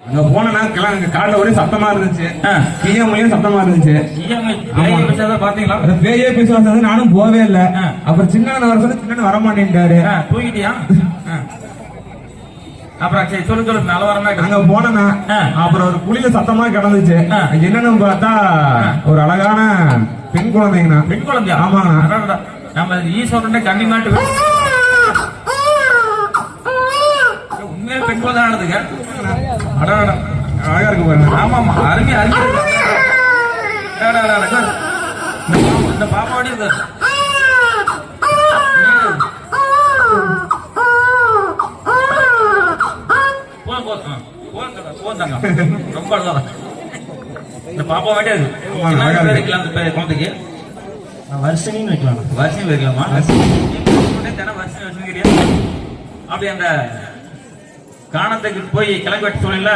அங்க போனா காலைல ஒரே சத்தமா இருந்துச்சு. கியமொழியும் சத்தமா இருந்துச்சு. பாத்தீங்களா? பேயே பேசுவாங்க. நானும் போவே இல்ல. அப்புறம் சின்ன வர சொல்லி சின்ன வர மாட்டேன்ட்டாரு. தூங்கிட்டியா? அப்புறம் சரி சொல்லு சொல்லு. நல்ல வரமா அங்க போனா அப்புறம் ஒரு குழியில சத்தமா கிடந்துச்சு. என்னன்னு பார்த்தா ஒரு அழகான பெண் குழந்தைங்கண்ணா. பெண் குழந்தையா? ஆமாங்கண்ணா. நம்ம ஈஸ்வரன் கண்ணி மாட்டு உண்மையில பெண் குழந்தை ஆனதுங்க. அழகா இருக்கு பாருங்க. ஆமா ஆமா, அருமை அருமை. இந்த பாப்பாவோட இருக்கு. ரொம்ப அழகா. இந்த பாப்பா வேண்டியது குழந்தைக்கு வருஷனையும் வைக்கலாம். வருஷம் வைக்கலாமா? வருஷம் வச்சுக்கிறியா? அப்படி அந்த காணத்துக்கு போய் கிளம்பி வச்சு சொல்லல.